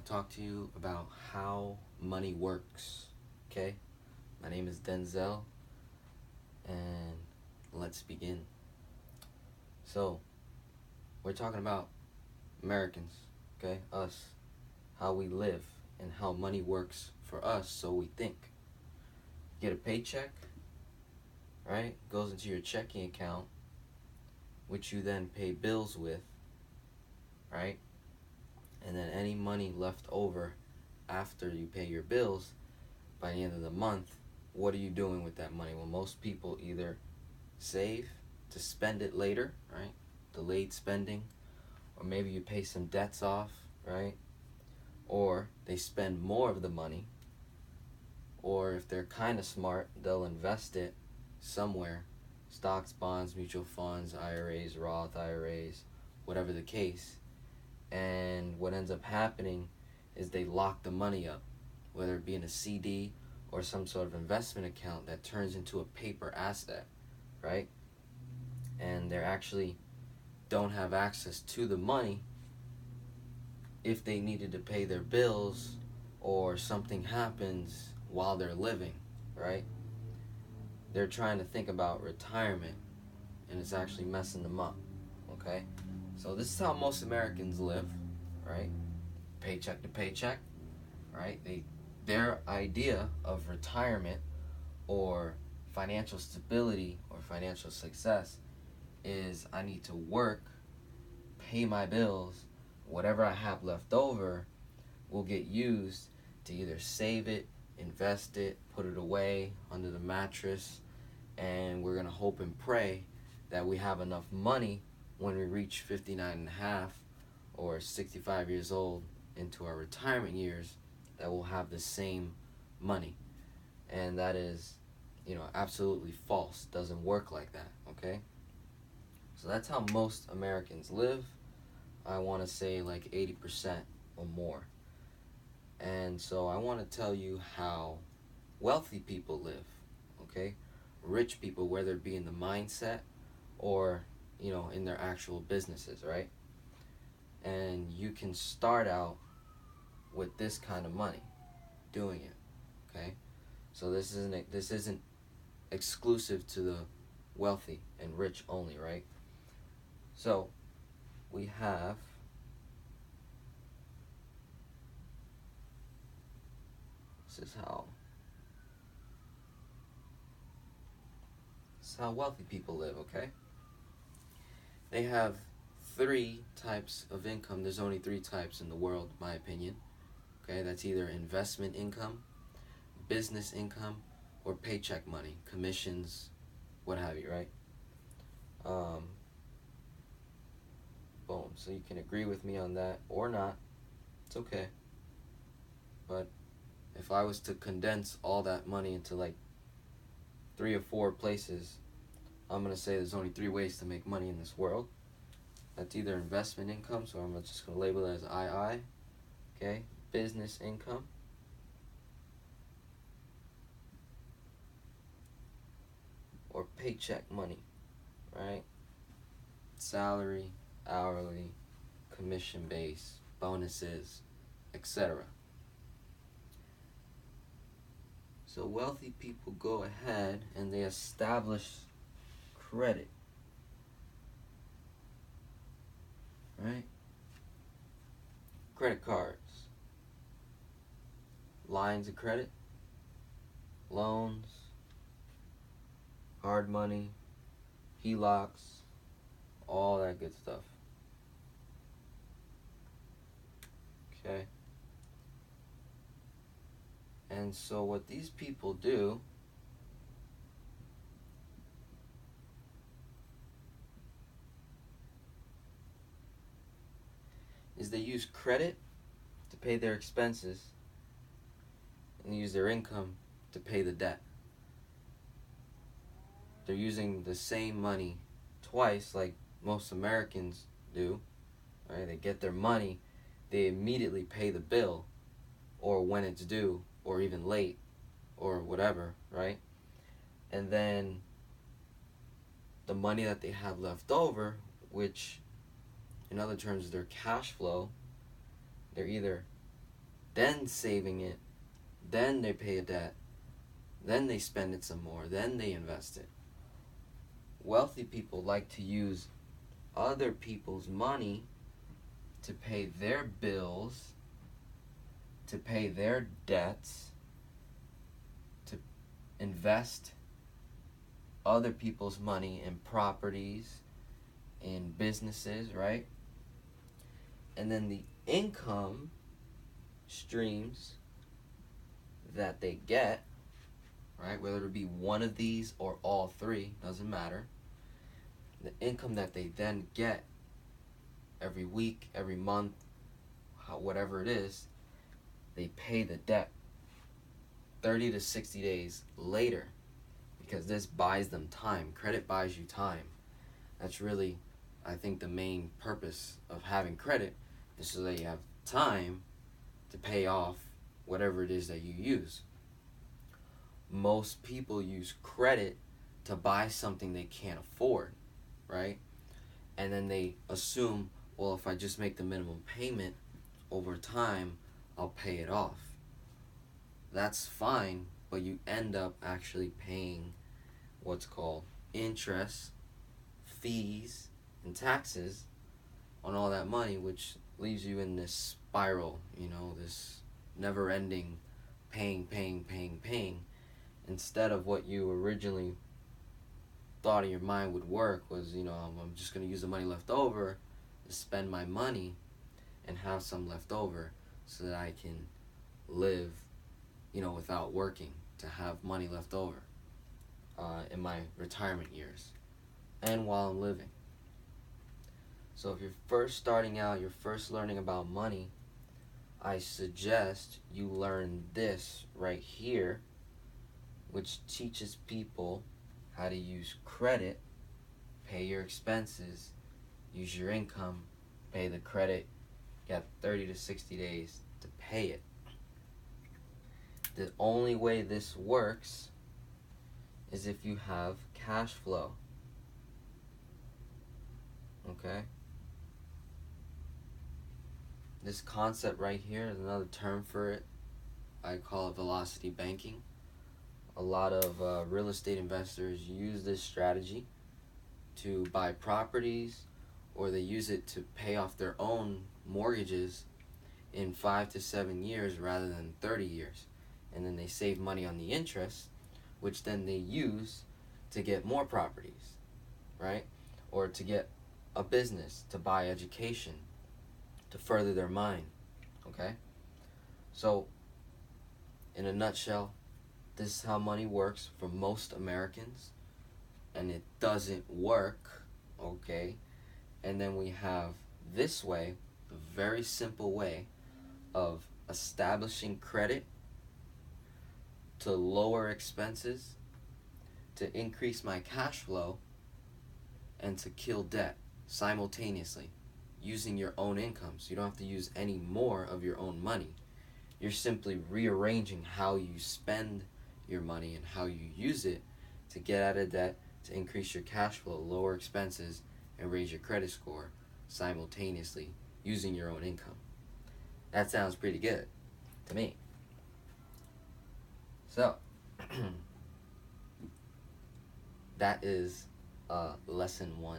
talk to you about how money works. Okay? My name is Denzel, and let's begin. So, we're talking about Americans, okay? Us, how we live, and how money works for us, so we think. Get a paycheck, right? Goes into your checking account, which you then pay bills with, right? And then any money left over after you pay your bills by the end of the month, what are you doing with that money? Well, most people either save to spend it later, right? Delayed spending, or maybe you pay some debts off, right? Or they spend more of the money, or if they're kind of smart, they'll invest it somewhere. Stocks, bonds, mutual funds, IRAs, Roth IRAs, whatever the case. And what ends up happening is they lock the money up, whether it be in a CD or some sort of investment account that turns into a paper asset, right? And they actually don't have access to the money if they needed to pay their bills or something happens while they're living, right? They're trying to think about retirement, and it's actually messing them up, okay? So this is how most Americans live, right? Paycheck to paycheck, right? Their idea of retirement or financial stability or financial success is I need to work, pay my bills, whatever I have left over will get used to either save it, invest it, put it away under the mattress, and we're going to hope and pray that we have enough money when we reach 59 and a half or 65 years old into our retirement years that we'll have the same money. And that is, absolutely false. Doesn't work like that, okay? So that's how most Americans live. I want to say like 80% or more. And so I want to tell you how wealthy people live, okay? Rich people, whether it be in the mindset or, in their actual businesses, right? And you can start out with this kind of money doing it, okay? So this isn't exclusive to the wealthy and rich only, right? So we have this is how wealthy people live, okay? They have three types of income. There's only three types in the world, in my opinion. Okay, that's either investment income, business income, or paycheck money, commissions, what have you, right? Boom. So you can agree with me on that or not. It's okay. But if I was to condense all that money into like 3 or 4 places, I'm going to say there's only 3 ways to make money in this world. That's either investment income, so I'm just going to label it as II, okay? Business income, or paycheck money, right? Salary, hourly, commission base, bonuses, etc. So wealthy people go ahead and they establish credit, right? Credit cards, lines of credit, loans, hard money, HELOCs, all that good stuff. Okay? And so what these people do is they use credit to pay their expenses and use their income to pay the debt. They're using the same money twice like most Americans do, right? They get their money, they immediately pay the bill or when it's due or even late or whatever, right? And then the money that they have left over, which in other terms is their cash flow, they're either then saving it, then they pay a debt, then they spend it some more, then they invest it. Wealthy people like to use other people's money to pay their bills, to pay their debts, to invest other people's money in properties, in businesses, right? And then the income streams that they get, right, whether it be one of these or all three, doesn't matter, the income that they then get every week, every month, whatever it is, they pay the debt 30 to 60 days later, because this buys them time. Credit buys you time. That's really, I think, the main purpose of having credit, is so that you have time to pay off whatever it is that you use. Most people use credit to buy something they can't afford, right? And then they assume, well, if I just make the minimum payment over time, I'll pay it off. That's fine, but you end up actually paying what's called interest, fees, and taxes on all that money, which leaves you in this spiral, this never-ending paying, instead of what you originally thought in your mind would work was, I'm just going to use the money left over to spend my money and have some left over so that I can live, without working, to have money left over in my retirement years and while I'm living. So if you're first starting out, you're first learning about money, I suggest you learn this right here, which teaches people how to use credit, pay your expenses, use your income, pay the credit. You got 30 to 60 days to pay it. The only way this works is if you have cash flow. Okay? This concept right here is another term for it. I call it velocity banking. A lot of real estate investors use this strategy to buy properties, or they use it to pay off their own mortgages in 5 to 7 years rather than 30 years. And then they save money on the interest, which then they use to get more properties, right? Or to get a business, to buy education, to further their mind, okay? So, in a nutshell, this is how money works for most Americans, and it doesn't work, okay? And then we have this way, a very simple way of establishing credit to lower expenses, to increase my cash flow, and to kill debt simultaneously, using your own income. So you don't have to use any more of your own money. You're simply rearranging how you spend your money and how you use it to get out of debt, to increase your cash flow, lower expenses, and raise your credit score simultaneously using your own income. That sounds pretty good to me. So, that is lesson 1.